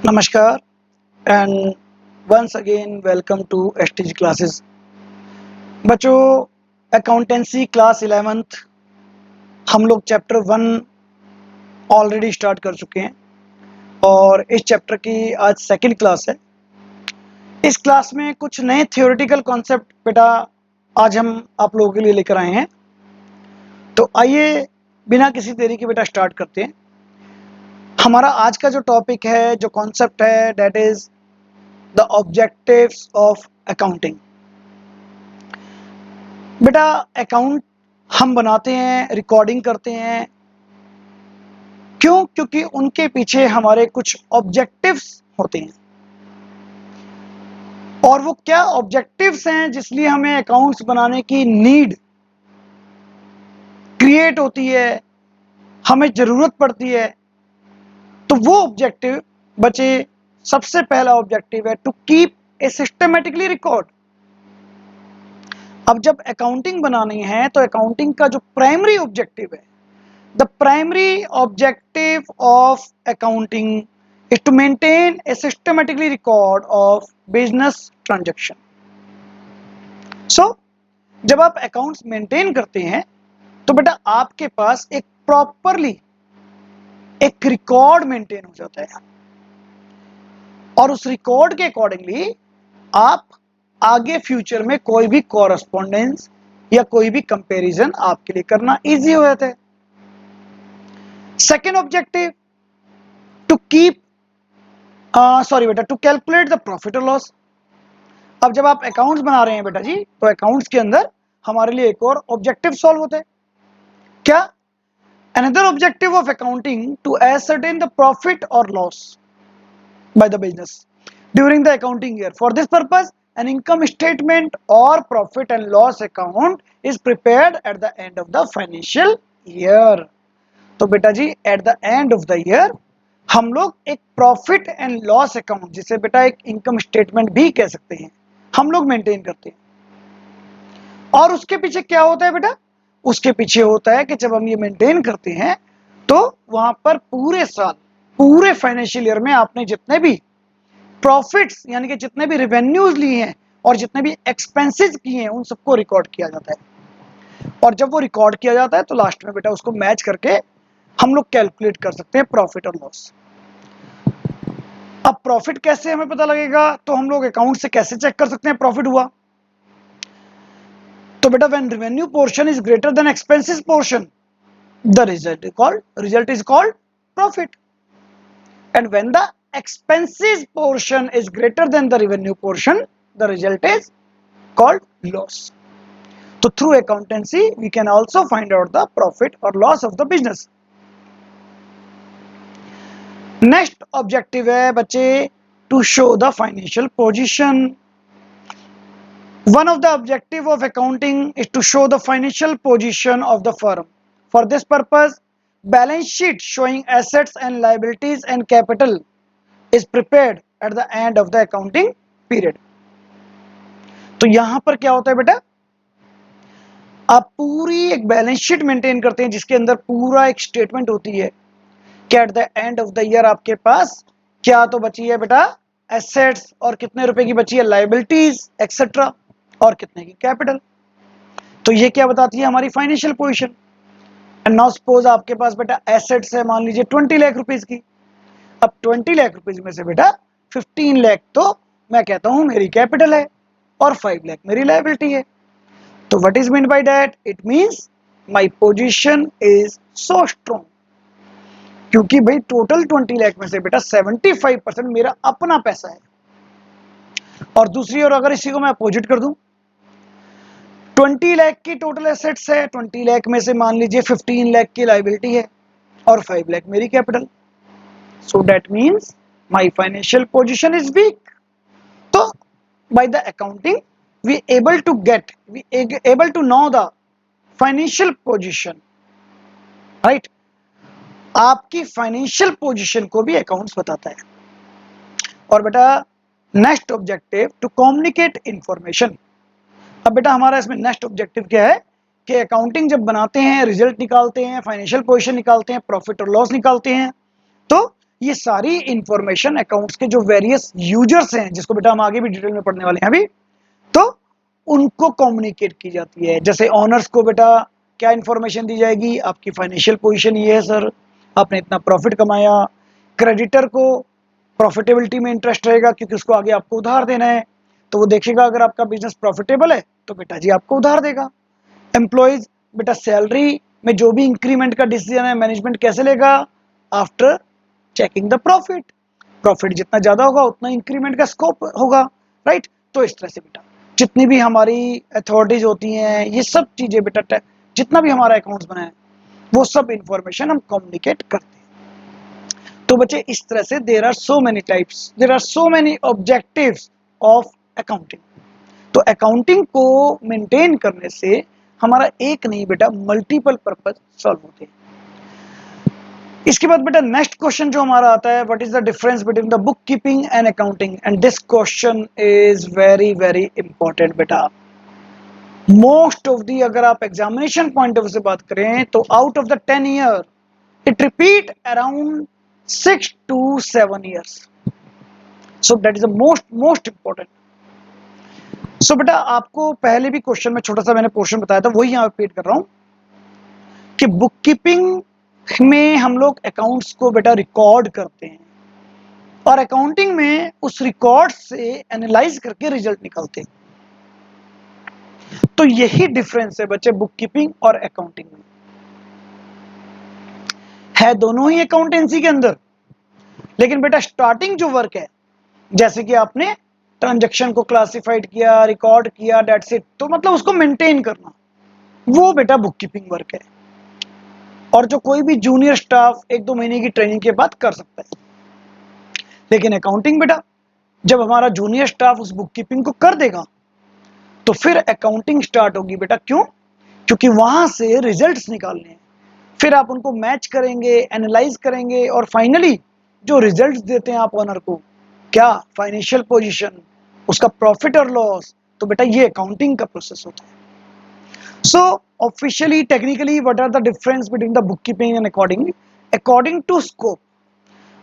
नमस्कार and once again welcome to STG classes. बच्चों, accountancy class 11th हम लोग चैप्टर 1 ऑलरेडी स्टार्ट कर चुके हैं और इस चैप्टर की आज सेकंड क्लास है। इस क्लास में कुछ नए थ्योरेटिकल कॉन्सेप्ट बेटा आज हम आप लोगों के लिए लेकर आए हैं। तो आइए बिना किसी देरी के बेटा स्टार्ट करते हैं। हमारा आज का जो टॉपिक है, जो कॉन्सेप्ट है, that is the objectives of accounting. बेटा अकाउंट हम बनाते हैं, रिकॉर्डिंग करते हैं, क्यों? क्योंकि उनके पीछे हमारे कुछ ऑब्जेक्टिव्स होते हैं। और वो क्या ऑब्जेक्टिव्स हैं जिसलिए हमें अकाउंट्स बनाने की नीड क्रिएट होती है, हमें जरूरत पड़ती है। तो वो ऑब्जेक्टिव बच्चे, सबसे पहला ऑब्जेक्टिव है to keep a systematically record. अब जब अकाउंटिंग बनानी है तो अकाउंटिंग का जो प्राइमरी ऑब्जेक्टिव है, the primary objective of accounting is to maintain a systematically record of business transaction. So जब आप अकाउंट्स मेंटेन करते हैं तो बेटा आपके पास एक प्रॉपरली एक रिकॉर्ड मेंटेन हो जाता है और उस रिकॉर्ड के अकॉर्डिंगली आप आगे फ्यूचर में कोई भी कॉरस्पॉन्डेंस या कोई भी कंपैरिजन आपके लिए करना इजी हो जाता है। सेकेंड ऑब्जेक्टिव टू कीप बेटा टू कैलकुलेट द प्रॉफिट और लॉस। अब जब आप अकाउंट्स बना रहे हैं बेटा जी, तो अकाउंट्स के अंदर हमारे लिए एक और ऑब्जेक्टिव सॉल्व होता है। क्या? Another objective of accounting to ascertain the profit और loss by the business during the accounting year. For this purpose an income statement और profit and loss account is prepared at the end of the financial year. तो बेटा जी at the end of the year हम लोग एक profit and loss account, जिसे बेटा एक इनकम स्टेटमेंट भी कह सकते हैं, हम लोग मेंटेन करते हैं। और उसके पीछे क्या होता है बेटा? उसके पीछे होता है कि जब हम ये मेंटेन करते हैं तो वहां पर पूरे साल, पूरे फाइनेंशियल ईयर में आपने जितने भी प्रॉफिट्स यानी कि जितने भी रेवेन्यूज लिए हैं और जितने भी एक्सपेंसेस किए हैं उन सबको रिकॉर्ड किया जाता है। और जब वो रिकॉर्ड किया जाता है तो लास्ट में बेटा उसको मैच करके हम लोग कैलकुलेट कर सकते हैं प्रॉफिट और लॉस। अब प्रॉफिट कैसे हमें पता लगेगा? तो हम लोग अकाउंट से कैसे चेक कर सकते हैं प्रॉफिट हुआ? तो बेटा when revenue portion is greater than expenses portion, the result is called profit. And when the expenses portion is greater than the revenue portion, the result is called loss. तो through accountancy we can also find out the profit और loss of the business. Next objective है बच्चे to show the financial position. One of the objective of accounting is to show the financial position of the firm. For this purpose, balance sheet showing assets and liabilities and capital is prepared at the end of the accounting period. तो यहां पर क्या होता है बेटा? आप पूरी एक बैलेंस शीट मेंटेन करते हैं जिसके अंदर पूरा एक स्टेटमेंट होती है कि eight the end of the year आपके पास क्या तो बची है बेटा एसेट्स, और कितने रुपए की बची है लायबिलिटीज एक्सेट्रा, और कितने की कैपिटल। तो ये क्या बताती है? हमारी financial position. And now suppose आपके पास बेटा एसेट्स है, मान लीजिए 20 लाख रुपीज की। अब 20 लाख रुपीज में से बेटा 15 लाख तो मैं कहता हूं मेरी कैपिटल है और 5 लाख मेरी लायबिलिटी है। तो what is mean by that? It means my position is so strong, क्योंकि भाई टोटल 20 लाख में से बेटा 75% मेरा अपना पैसा है। और दूसरी ओर अगर इसी को मैं अपोजिट कर दूं, 20 लाख की टोटल एसेट्स है, 20 लाख में से मान लीजिए 15 लाख की लायबिलिटी है और 5 लाख मेरी capital. So that means my financial position is weak. तो by the accounting we able to know the financial position, right? आपकी फाइनेंशियल पोजीशन को भी अकाउंट्स बताता है। और बेटा next objective to communicate information. अब बेटा हमारा इसमें नेक्स्ट ऑब्जेक्टिव क्या है कि अकाउंटिंग जब बनाते हैं, रिजल्ट निकालते हैं, फाइनेंशियल पोजीशन निकालते हैं, प्रॉफिट और लॉस निकालते हैं, तो ये सारी इंफॉर्मेशन अकाउंट्स के जो वेरियस यूजर्स हैं, जिसको बेटा हम आगे भी डिटेल में पढ़ने वाले हैं अभी, तो उनको कम्युनिकेट की जाती है। जैसे ऑनर्स को बेटा क्या इंफॉर्मेशन दी जाएगी, आपकी फाइनेंशियल पोजीशन ये है सर, आपने इतना प्रॉफिट कमाया। क्रेडिटर को प्रॉफिटेबिलिटी में इंटरेस्ट रहेगा, क्योंकि उसको आगे आपको उधार देना है, तो वो देखेगा अगर आपका बिजनेस प्रॉफिटेबल है तो बेटा जी आपको उधार देगा। एम्प्लॉयज बेटा सैलरी में जो भी इंक्रीमेंट का डिसीजन है मैनेजमेंट कैसे लेगा, after checking the profit. Profit जितना ज्यादा होगा उतना इंक्रीमेंट का स्कोप होगा, राइट। तो इस तरह से बेटा जितनी भी हमारी अथॉरिटीज होती हैं, ये सब चीजें बेटा जितना भी हमारा अकाउंट्स बना है वो सब इंफॉर्मेशन हम कम्युनिकेट करते हैं। तो बच्चे इस तरह से there are so many types, there are so many objectives of accounting. तो अकाउंटिंग को मेंटेन करने से हमारा एक नहीं बेटा मल्टीपल पर्पस सॉल्व होते हैं। इसके बाद बेटा नेक्स्ट क्वेश्चन जो हमारा आता है, what is the difference between the book keeping and accounting, and this question is very very important बेटा। मोस्ट ऑफ दी, अगर आप एग्जामिनेशन पॉइंट ऑफ व्यू से बात करें तो out of the 10 year it repeat around 6 to 7 years, so that is the most important। सो बेटा आपको पहले भी क्वेश्चन में छोटा सा मैंने पोर्शन बताया था, वही यहाँ रिपीट कर रहा हूं कि बुक कीपिंग में हम लोग अकाउंट्स को बेटा रिकॉर्ड करते हैं, और अकाउंटिंग में उस रिकॉर्ड से एनालाइज करके रिजल्ट निकालते हैं। तो यही डिफरेंस है बच्चे बुक कीपिंग और अकाउंटिंग में। है दोनों ही अकाउंटेंसी के अंदर, लेकिन बेटा स्टार्टिंग जो वर्क है, जैसे कि आपने ट्रांजैक्शन को क्लासिफाइड किया, रिकॉर्ड किया, डेट्स इट, तो मतलब उसको मेंटेन करना, वो बेटा बुक कीपिंग वर्क है। और जो कोई भी जूनियर स्टाफ 1-2 महीने की ट्रेनिंग के बाद कर सकता है। लेकिन अकाउंटिंग बेटा जब हमारा जूनियर स्टाफ उस बुक कीपिंग को कर देगा तो फिर अकाउंटिंग स्टार्ट होगी बेटा। क्यों? क्योंकि वहां से रिजल्ट्स निकालने हैं, फिर आप उनको मैच करेंगे, एनालाइज करेंगे, और फाइनली जो रिजल्ट्स देते हैं आप ऑनर को, क्या फाइनेंशियल पोजीशन, उसका प्रॉफिट और लॉस, तो बेटा ये अकाउंटिंग का प्रोसेस होता है। So officially technically what are the difference between the book keeping and according to scope.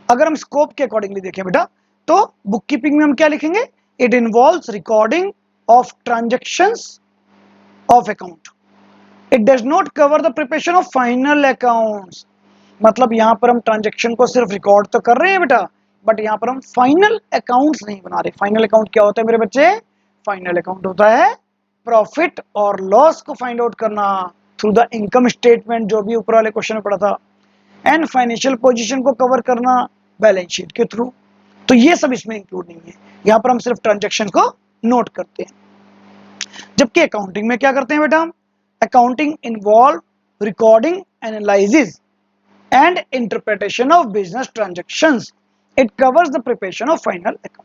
अगर हम स्कोप के अकॉर्डिंगली देखें बेटा, तो बुक कीपिंग में हम क्या लिखेंगे, it involves recording of transactions of account, it does not cover the preparation of final accounts. मतलब यहां पर हम ट्रांजैक्शन को सिर्फ रिकॉर्ड तो कर रहे हैं बेटा, बट यहां पर हम फाइनल अकाउंट्स नहीं बना रहे। फाइनल अकाउंट क्या होता है मेरे बच्चे? फाइनल अकाउंट होता है प्रॉफिट और लॉस को फाइंड आउट करना थ्रू द इनकम स्टेटमेंट, जो भी ऊपर वाले क्वेश्चन में पढ़ा था, एंड फाइनेंशियल पोजीशन को कवर करना बैलेंस शीट के थ्रू। तो ये सब इसमें इंक्लूड नहीं है, यहां पर हम सिर्फ ट्रांजैक्शन को नोट करते हैं। जबकि अकाउंटिंग में क्या करते हैं बेटा हम? Accounting involve recording, analysis and interpretation of business transactions, it covers the preparation of final accounts.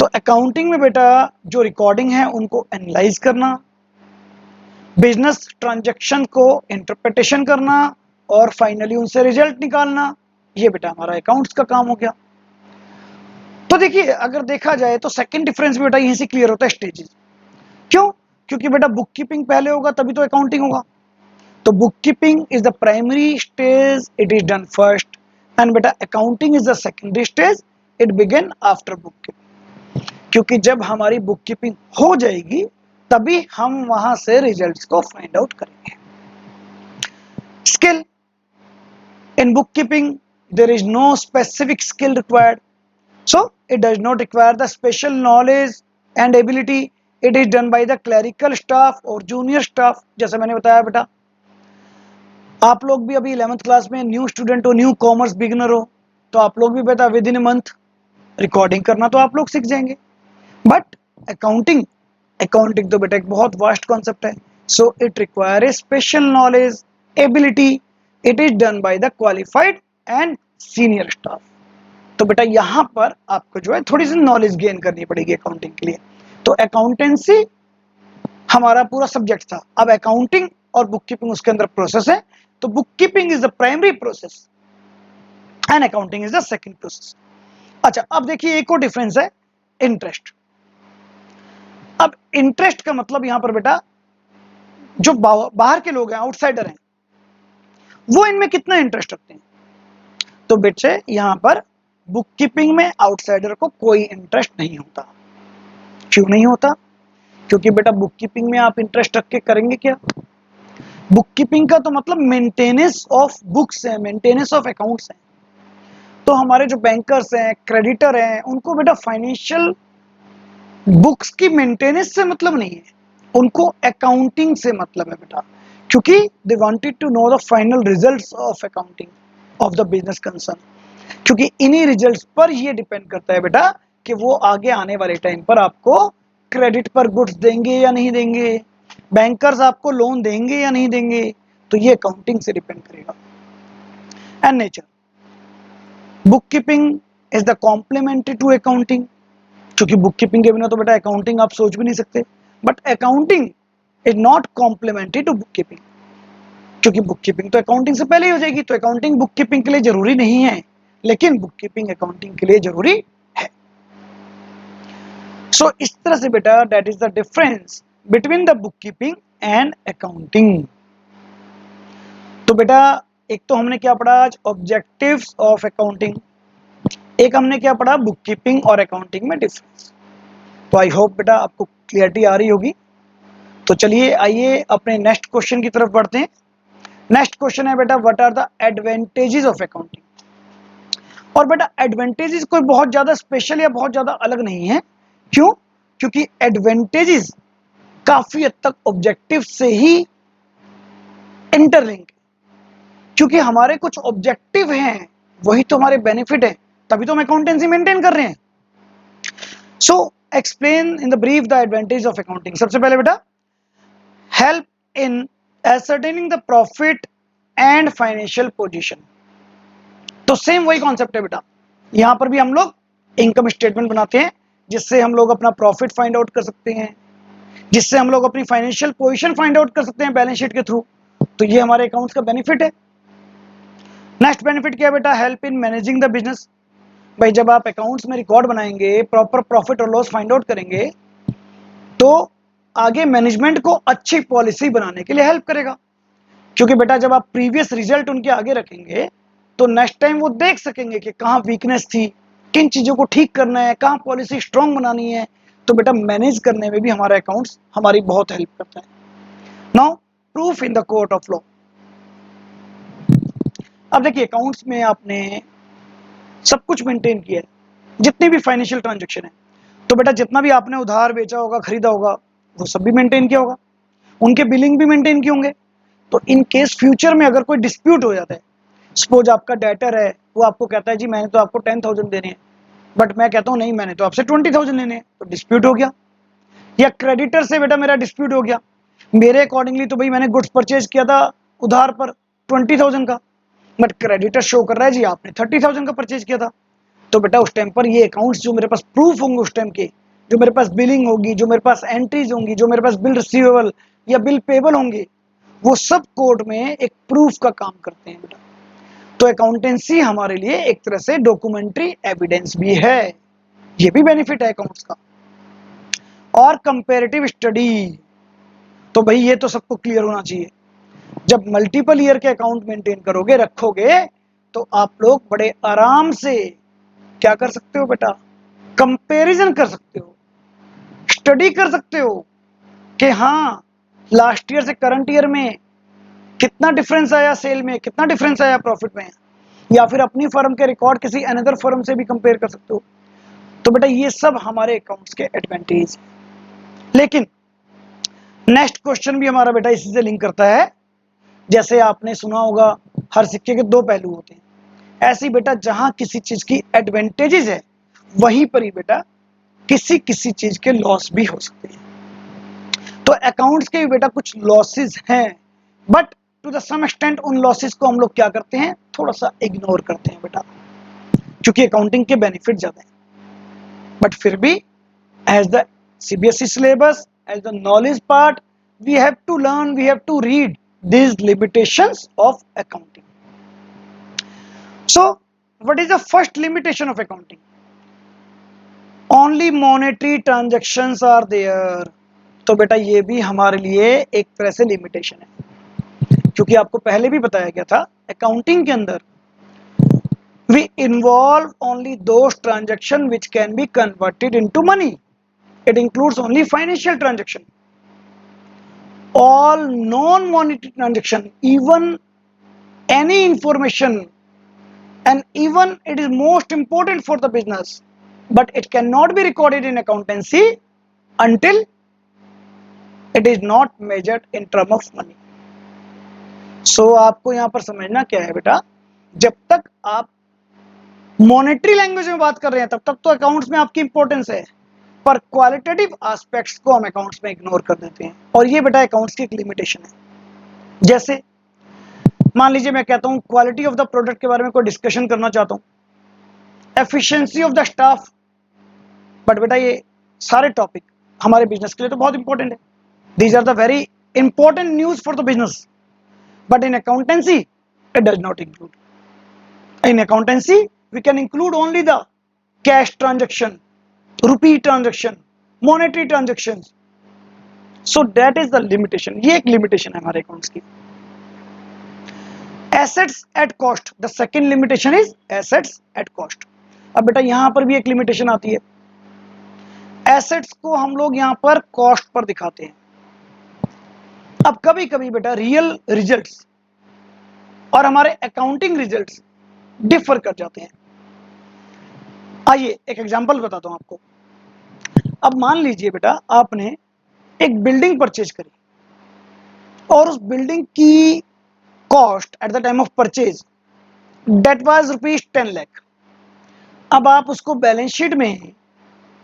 तो अकाउंटिंग में बेटा जो रिकॉर्डिंग है उनको एनालाइज करना, बिजनेस ट्रांजैक्शन को इंटरप्रिटेशन करना, और फाइनली उनसे रिजल्ट निकालना, ये बेटा हमारा अकाउंट्स का काम हो गया। तो देखिए अगर देखा जाए तो सेकंड डिफरेंस भी बेटा यहीं से क्लियर होता है, स्टेजेस। क्यों? क्योंकि बेटा बुक कीपिंग पहले होगा तभी तो अकाउंटिंग होगा। तो book keeping is the primary stage, it is done first, and बेटा accounting is the secondary stage, it begin after book keeping. क्योंकि जब हमारी बुक कीपिंग हो जाएगी तभी हम वहां से रिजल्ट्स को फाइंड आउट करेंगे। Skill in bookkeeping there is no specific skill required, so it does not require the special knowledge and ability, it is done by the clerical staff or junior staff। जैसे मैंने बताया बेटा आप लोग भी अभी 11th class में new student हो, न्यू कॉमर्स बिगिनर हो, तो आप लोग भी बेटा विद इन मंथ रिकॉर्डिंग करना तो आप लोग सीख जाएंगे। बट अकाउंटिंग अकाउंटिंग तो बेटा एक बहुत वास्ट कॉन्सेप्ट है, so it require a special knowledge, ability, it is done by the qualified and senior staff. तो बेटा यहां पर आपको जो है थोड़ी सी नॉलेज गेन करनी पड़ेगी अकाउंटिंग के लिए। तो अकाउंटेंसी हमारा पूरा सब्जेक्ट था, अब अकाउंटिंग और बुक कीपिंग उसके अंदर प्रोसेस है। तो book keeping is the primary process and accounting is the second process. अच्छा अब देखिए एक और डिफरेंस है, इंटरेस्ट। अब इंटरेस्ट का मतलब यहां पर बेटा जो बाहर के लोग हैं, आउटसाइडर हैं, वो इनमें कितना इंटरेस्ट रखते हैं। तो बेटे यहाँ पर बुक कीपिंग में आउटसाइडर को कोई इंटरेस्ट नहीं होता। क्यों नहीं होता? क्योंकि बेटा बुक कीपिंग में आप इंटरेस्ट रख के करेंगे क्या? बुक कीपिंग का तो मतलब मेंटेनेंस ऑफ बुक्स है, मेंटेनेंस ऑफ अकाउंट्स है। तो हमारे जो बैंकर्स हैं, क्रेडिटर हैं, उनको बेटा फाइनेंशियल बुक्स की मेंटेनेंस से मतलब नहीं है, उनको अकाउंटिंग से मतलब है बेटा, क्योंकि they wanted to know the final results of accounting of the business concern. क्योंकि इन्हीं रिजल्ट्स पर ये डिपेंड करता है बेटा कि वो आगे आने वाले टाइम पर आपको क्रेडिट पर गुड्स देंगे या नहीं देंगे, बैंकर्स आपको लोन देंगे या नहीं देंगे, तो ये अकाउंटिंग से डिपेंड करेगा। And nature, book keeping is the complementary to accounting, क्योंकि बुक कीपिंग के बिना तो बेटा अकाउंटिंग आप सोच भी नहीं सकते। But accounting is not complementary to book keeping, क्योंकि बुक कीपिंग तो अकाउंटिंग से पहले ही हो जाएगी, तो अकाउंटिंग बुक कीपिंग के लिए जरूरी नहीं है, लेकिन बुक कीपिंग अकाउंटिंग के लिए जरूरी है। सो इस तरह से बेटा that is the difference between the book keeping and accounting. तो बेटा एक तो हमने क्या पढ़ा आज, ऑब्जेक्टिव्स ऑफ अकाउंटिंग, एक हमने क्या पढ़ा, बुक कीपिंग और अकाउंटिंग में डिफरेंस। तो आई होप बेटा आपको क्लियरिटी आ रही होगी। तो चलिए आइए अपने नेक्स्ट क्वेश्चन की तरफ बढ़ते हैं। नेक्स्ट क्वेश्चन है बेटा, what are the advantages of accounting. और बेटा एडवांटेजेस कोई बहुत ज्यादा स्पेशल या बहुत ज्यादा अलग नहीं है। क्यों? क्योंकि एडवांटेजेस काफी हद तक ऑब्जेक्टिव से ही इंटरलिंक, क्योंकि हमारे कुछ ऑब्जेक्टिव हैं, वही तो हमारे बेनिफिट है, तभी तो हम अकाउंटेंसी मेंटेन कर रहे हैं। So explain in the brief the advantage of accounting. सबसे पहले बेटा, help in ascertaining the profit and financial position. तो सेम वही कॉन्सेप्ट है बेटा, यहां पर भी हम लोग इनकम स्टेटमेंट बनाते हैं, जिससे हम लोग अपना प्रॉफिट फाइंड आउट कर सकते हैं, जिससे हम लोग अपनी फाइनेंशियल पोजीशन फाइंड आउट कर सकते हैं बैलेंस शीट के थ्रू। तो ये हमारे अकाउंट्स का बेनिफिट है। नेक्स्ट बेनिफिट क्या है बेटा, help in managing the business. भाई जब आप अकाउंट्स में रिकॉर्ड बनाएंगे, प्रॉपर प्रॉफिट और लॉस फाइंड आउट करेंगे, तो आगे मैनेजमेंट को अच्छी पॉलिसी बनाने के लिए हेल्प करेगा। क्योंकि बेटा जब आप प्रीवियस रिजल्ट उनके आगे रखेंगे, तो नेक्स्ट टाइम वो देख सकेंगे कि कहाँ वीकनेस थी, किन चीजों को ठीक करना है, कहाँ पॉलिसी स्ट्रॉन्ग बनानी है। तो बेटा मैनेज करने में भी हमारा अकाउंट्स हमारी बहुत हेल्प करता है। Now proof in the court of law. अब देखिए अकाउंट्स में आपने सब कुछ मेंटेन किया है, जितनी भी फाइनेंशियल ट्रांजेक्शन है, तो बेटा जितना भी आपने उधार बेचा होगा, खरीदा होगा, वो सब भी मेंटेन किया होगा, उनके बिलिंग भी मेंटेन किए होंगे। तो इन केस फ्यूचर में अगर कोई डिस्प्यूट हो जाता है, सपोज आपका डेटर है, वो आपको कहता है जी मैंने तो आपको 10,000 देने हैं, बट मैं कहता हूँ नहीं मैंने तो आपसे 20,000 लेने हैं, तो डिस्प्यूट हो गया। या क्रेडिटर से बेटा मेरा डिस्प्यूट हो गया, मेरे अकॉर्डिंगली तो भाई मैंने गुड्स परचेज किया था उधार पर 20,000 का, बट क्रेडिटर शो कर रहा है जी आपने 30,000 का परचेज किया था। तो बेटा उस टाइम पर ये अकाउंट्स जो मेरे पास प्रूफ होंगे उस टाइम के, जो मेरे पास बिलिंग होगी, जो मेरे पास एंट्रीज होंगी, जो मेरे पास बिल रिसीवेबल या बिल पेबल होंगे, वो सब कोर्ट में एक प्रूफ का काम करते हैं बेटा। तो अकाउंटेंसी हमारे लिए एक तरह से डॉक्यूमेंट्री एविडेंस भी है, ये भी बेनिफिट है अकाउंट्स का। और कंपैरेटिव स्टडी, तो भाई ये तो सबको क्लियर होना चाहिए, जब मल्टीपल ईयर के अकाउंट मेंटेन करोगे, रखोगे, तो आप लोग बड़े आराम से क्या कर सकते हो बेटा, कंपैरिजन कर सकते हो, स्टडी कर सकते हो कि हाँ लास्ट ईयर से करंट ईयर में कितना डिफरेंस आया, सेल में कितना डिफरेंस आया, प्रॉफिट में, या फिर अपनी फर्म के रिकॉर्ड किसी अनदर फर्म से भी कंपेयर कर सकते हो। तो बेटा ये सब हमारे अकाउंट्स के एडवांटेज। लेकिन नेक्स्ट क्वेश्चन भी हमारा बेटा इसी से लिंक करता है। जैसे आपने सुना होगा हर सिक्के के दो पहलू होते हैं, ऐसी बेटा जहां किसी चीज की एडवांटेजेस है, वहीं पर ही बेटा किसी किसी चीज के लॉस भी हो सकते हैं। तो अकाउंट्स के भी बेटा कुछ लॉसेस हैं, but to the some extent उन लॉसेस को हम लोग क्या करते हैं, थोड़ा सा इग्नोर करते हैं बेटा, क्योंकि अकाउंटिंग के बेनिफिट ज्यादा हैं। बट फिर भी as the CBSE syllabus, as the knowledge part, we have to learn, we have to read these limitations of accounting. So what is the first limitation of accounting? Only monetary transactions are there. तो बेटा ये भी हमारे लिए एक तरह से limitation है, क्योंकि आपको पहले भी बताया गया था अकाउंटिंग के अंदर we involve only those transactions which can be converted into money. It includes only financial transaction. All non-monetary transaction, even any information, and even it is most important for the business, but it cannot be recorded in accountancy until it is not measured in term of money. So आपको यहाँ पर समझना क्या है बेटा, जब तक आप मॉनेटरी लैंग्वेज में बात कर रहे हैं तब तक तो अकाउंट्स में आपकी इंपॉर्टेंस है, पर क्वालिटेटिव एस्पेक्ट्स को हम अकाउंट्स में इग्नोर कर देते हैं, और ये बेटा अकाउंट्स की एक लिमिटेशन है। जैसे मान लीजिए मैं कहता हूँ क्वालिटी ऑफ द प्रोडक्ट के बारे में कोई डिस्कशन करना चाहता हूँ, efficiency of the staff, but बेटा ये सारे टॉपिक हमारे बिजनेस के लिए तो बहुत इंपॉर्टेंट है, these are the very important news for the business, but in accountancy it does not include. In accountancy we can include only the cash transaction, rupee transaction, monetary transactions. So that is the limitation. ये एक limitation है हमारे accounts की. Assets at cost, the second limitation is assets at cost. अब बेटा यहाँ पर भी एक limitation आती है, assets को हम लोग यहाँ पर cost पर दिखाते हैं। अब कभी कभी बेटा रियल रिजल्ट्स और हमारे अकाउंटिंग रिजल्ट्स डिफर कर जाते हैं। आइए एक एग्जांपल बताता हूं आपको। अब मान लीजिए बेटा आपने एक बिल्डिंग परचेज करी और उस बिल्डिंग की cost at the time of purchase that was ₹10 lakh. अब आप उसको बैलेंस शीट में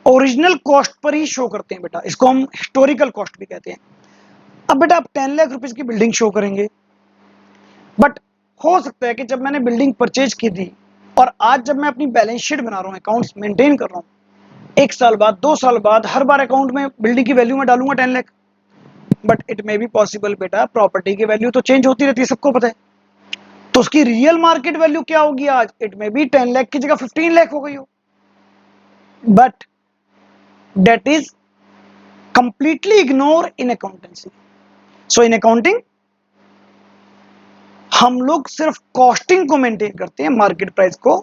ओरिजिनल कॉस्ट पर ही शो करते हैं बेटा, इसको हम हिस्टोरिकल कॉस्ट भी कहते हैं। अब बेटा आप 10 लाख रुपीज की बिल्डिंग शो करेंगे, बट हो सकता है कि जब मैंने बिल्डिंग परचेज की थी और आज जब मैं अपनी बैलेंस शीट बना रहा हूँ, अकाउंट्स मेंटेन कर रहा हूँ, 1 साल बाद 2 साल बाद हर बार अकाउंट में बिल्डिंग की वैल्यू में डालूंगा 10 lakh, but it may be possible बेटा प्रॉपर्टी की वैल्यू तो चेंज होती रहती है, सबको पता है, तो उसकी रियल मार्केट वैल्यू क्या होगी आज, इट मे बी 10 लाख की जगह 15 लाख हो गई हो, but that is completely ignore in accountancy. So in accounting हम लोग सिर्फ कॉस्टिंग को मेंटेन करते हैं, मार्केट प्राइस को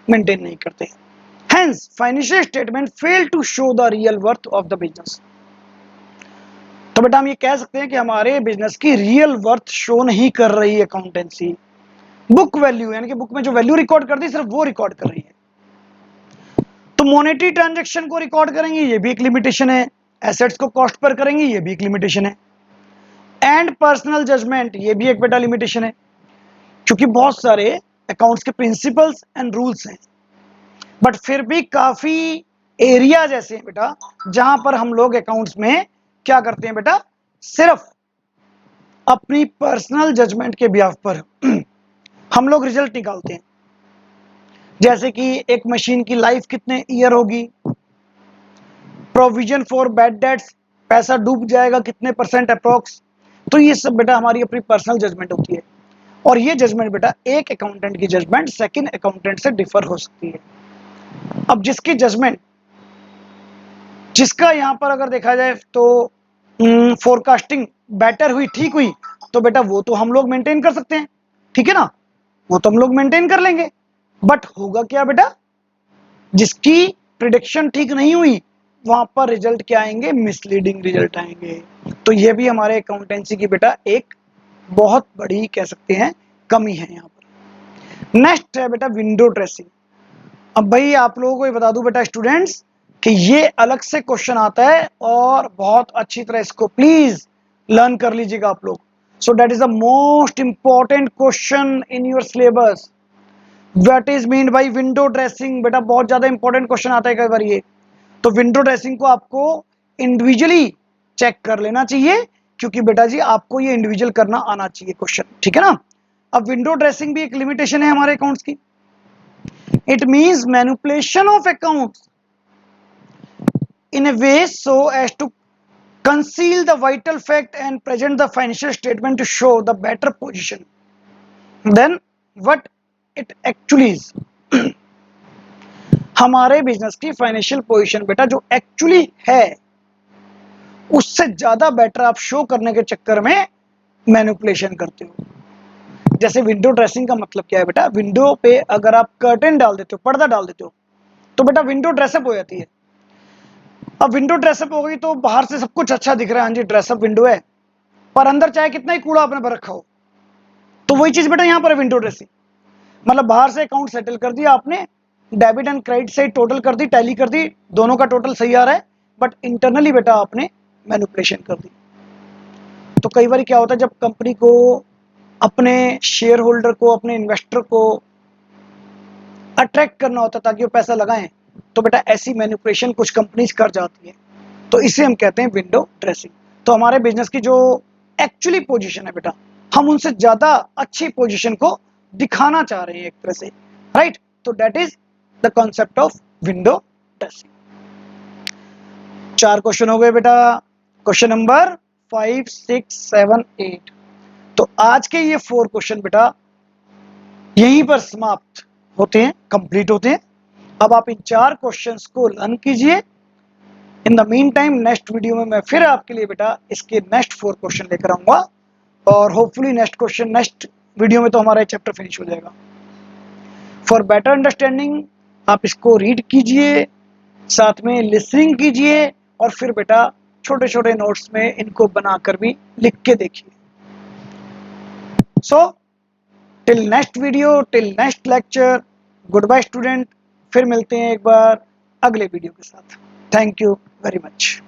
मेंटेन नहीं करते हैं। Hence financial statement fail to show the real worth of the business. तो बेटा हम ये कह सकते हैं कि हमारे बिजनेस की रियल वर्थ शो नहीं कर रही है अकाउंटेंसी। बुक वैल्यू यानी कि बुक में जो वैल्यू रिकॉर्ड कर दी सिर्फ वो रिकॉर्ड कर रही है। तो मॉनेटरी ट्रांजैक्शन को रिकॉर्ड करेंगे, ये भी एक लिमिटेशन है। एसेट्स को कॉस्ट पर करेंगे, ये भी एक लिमिटेशन है। एंड पर्सनल जजमेंट, ये भी एक बेटा लिमिटेशन है, क्योंकि बहुत सारे अकाउंट्स के प्रिंसिपल्स एंड रूल्स हैं, बट फिर भी काफी एरियाज ऐसे हैं बेटा जहां पर हम लोग अकाउंट्स में क्या करते हैं बेटा, सिर्फ अपनी पर्सनल जजमेंट के बिहाफ पर हम लोग रिजल्ट निकालते हैं। जैसे कि एक मशीन की लाइफ कितने ईयर होगी, प्रोविजन फॉर बैड डेट्स, पैसा डूब जाएगा कितने % अप्रोक्स, तो ये सब बेटा हमारी अपनी पर्सनल जजमेंट होती है। और ये जजमेंट बेटा एक अकाउंटेंट की जजमेंट सेकंड अकाउंटेंट से डिफर हो सकती है। अब जिसकी जजमेंट, जिसका यहाँ पर अगर देखा जाए तो फोरकास्टिंग बेटर हुई, ठीक हुई, तो बेटा वो तो हम लोग मेंटेन कर सकते हैं, ठीक है ना, वो तो हम लोग मेंटेन कर लेंगे। बट होगा क्या बेटा, जिसकी प्रिडिक्शन ठीक नहीं हुई वहां पर रिजल्ट क्या आएंगे, मिसलीडिंग रिजल्ट आएंगे। तो ये भी हमारे अकाउंटेंसी की बेटा एक बहुत बड़ी कह सकते हैं कमी है यहाँ पर। नेक्स्ट है बेटा विंडो ड्रेसिंग। अब भाई आप लोगों को ये बता दूं बेटा स्टूडेंट्स कि ये अलग से क्वेश्चन आता है और बहुत अच्छी तरह इसको प्लीज लर्न कर लीजिएगा आप लोग। So that is the most important question in your syllabus. What is mean by window dressing, बेटा बहुत ज्यादा इंपॉर्टेंट क्वेश्चन आता है कई बार ये। तो विंडो ड्रेसिंग को आपको इंडिविजुअली चेक कर लेना चाहिए, क्योंकि बेटा जी आपको ये इंडिविजुअल करना आना चाहिए क्वेश्चन, ठीक है ना। अब विंडो ड्रेसिंग भी एक लिमिटेशन है हमारे अकाउंट्स की। It means manipulation of accounts in a way so as to conceal the vital fact and present the financial statement to show the better position than what it actually is। हमारे business की financial position बेटा जो actually है उससे ज्यादा better आप show करने के चक्कर में मैनिपुलेशन करते हो। जैसे विंडो ड्रेसिंग का मतलब क्या है बेटा, विंडो पे अगर आप कर्टेन डाल देते हो, पर्दा डाल देते हो, तो बेटा विंडो ड्रेसअप हो जाती है। अब विंडो ड्रेसअप हो गई तो बाहर से सब कुछ अच्छा दिख रहा है, हाँ जी ड्रेसअप विंडो है, पर अंदर चाहे कितना ही कूड़ा आपने भर रखा हो। तो वही चीज बेटा यहाँ पर है विंडो ड्रेसिंग, मतलब बाहर से अकाउंट सेटल कर दिया आपने, debit and credit side total कर दी, टैली कर दी, दोनों का टोटल सही आ रहा है, बट इंटरनली बेटा आपने मैनिपुलेशन कर दी। तो कई बार क्या होता है, जब कंपनी को अपने शेयर होल्डर को, अपने इन्वेस्टर को अट्रैक्ट करना होता है ताकि वो पैसा लगाएं, तो बेटा ऐसी मैनिपुलेशन कुछ कंपनीज कर जाती है, तो इसे हम कहते हैं विंडो ड्रेसिंग। तो हमारे बिजनेस की जो एक्चुअली पोजीशन है बेटा, हम उनसे ज्यादा अच्छी पोजीशन को दिखाना चाह रहे हैं एक तरह से, राइट। तो that is the concept of window dressing. 4 question हो गए बेटा, क्वेश्चन नंबर 5, 6, 7, 8। तो आज के ये 4 क्वेश्चन बेटा यहीं पर समाप्त होते हैं, कंप्लीट होते हैं। अब आप इन 4 क्वेश्चंस को लर्न कीजिए। In the mean time next video में मैं फिर आपके लिए बेटा इसके नेक्स्ट 4 क्वेश्चन लेकर आऊंगा, और होपफुली नेक्स्ट वीडियो में तो हमारा चैप्टर फिनिश हो जाएगा। फॉर बेटर अंडरस्टैंडिंग आप इसको रीड कीजिए, साथ में लिसनिंग कीजिए, और फिर बेटा छोटे छोटे नोट्स में इनको बनाकर भी लिख के देखिए। So till next video, till next lecture, good bye student. फिर मिलते हैं एक बार अगले वीडियो के साथ। Thank you very much.